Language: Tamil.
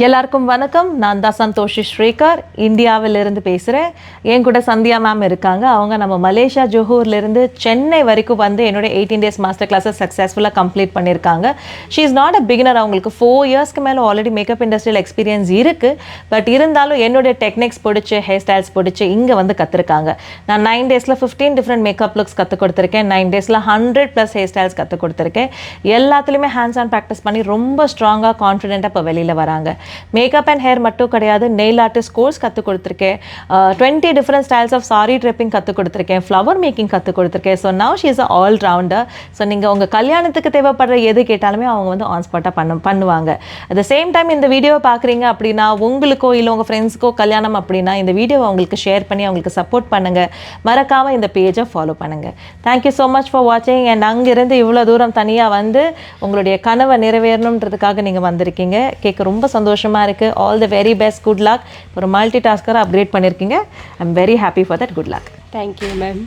எல்லாருக்கும் வணக்கம். நான் தான் சந்தோஷி ஸ்ரீகர், இந்தியாவிலிருந்து பேசுகிறேன். என் கூட சந்தியா மேம் இருக்காங்க. அவங்க நம்ம மலேசியா ஜோஹூர்லேருந்து சென்னை வரைக்கும் வந்து என்னோட 18 days மாஸ்டர் கிளாஸை சக்ஸஸ்ஃபுல்லாக கம்ப்ளீட் பண்ணியிருக்காங்க. She is not a beginner. அவங்களுக்கு 4 yearsக்கு மேலே ஆல்ரெடி மேக்கப் இண்டஸ்ட்ரியில் எக்ஸ்பீரியன்ஸ் இருக்குது. பட் இருந்தாலும் என்னுடைய டெக்னிக்ஸ் பிடிச்சி, ஹேர் ஸ்டைல்ஸ் பிடிச்சி இங்கே வந்து கற்றுருக்காங்க. நான் 9 daysல 15 டிஃப்ரெண்ட் மேக்கப் லுக்ஸ் கற்றுக் கொடுத்துருக்கேன். 9 daysல 100+ ஹேர் ஸ்டைல்ஸ் கற்றுக் கொடுத்துருக்கேன். எல்லாத்துலேயுமே ஹேண்ட்ஸ் ஆன் ப்ராக்டிஸ் பண்ணி ரொம்ப ஸ்ட்ராங்காக கான்ஃபிடென்ட்டாக இப்போ வெளியில் வராங்க. மேக்கப் அண்ட் ஹேர் மட்டும் கிடையாது, நெயில் ஆர்டிஸ்ட் கோர்ஸ் கற்றுக் கொடுத்துருக்கேன். 20 different styles of sari draping கற்றுக் கொடுத்துருக்கேன். ஃப்ளவர் மேக்கிங் கற்றுக் கொடுத்துருக்கேன். So now she is a all rounder. So நீங்கள் உங்கள் கல்யாணத்துக்கு தேவைப்படுற எது கேட்டாலுமே அவங்க வந்து ஆன் ஸ்பாட்டாக பண்ணுவாங்க. அட் த சேம் டைம் இந்த வீடியோவை பார்க்குறீங்க அப்படின்னா, உங்களுக்கோ இல்லை உங்கள் ஃப்ரெண்ட்ஸுக்கோ கல்யாணம் அப்படின்னா இந்த வீடியோவை அவங்களுக்கு ஷேர் பண்ணி அவங்களுக்கு சப்போர்ட் பண்ணுங்கள். மறக்காமல் இந்த பேஜை ஃபாலோ பண்ணுங்கள். தேங்க்யூ ஸோ மச் ஃபார் வாட்சிங். அண்ட் அங்கேருந்து இவ்வளோ தூரம் தனியாக வந்து உங்களுடைய கனவை நிறைவேறணுன்றதுக்காக நீங்கள் வந்திருக்கீங்க. கேட்க ரொம்ப சந்தோஷமாக இருக்குது. All the very best, good luck. ஒரு மல்டி டாஸ்கரை அப்கிரேட் பண்ணியிருக்கீங்க. I am very happy for that. Good luck. Thank you ma'am.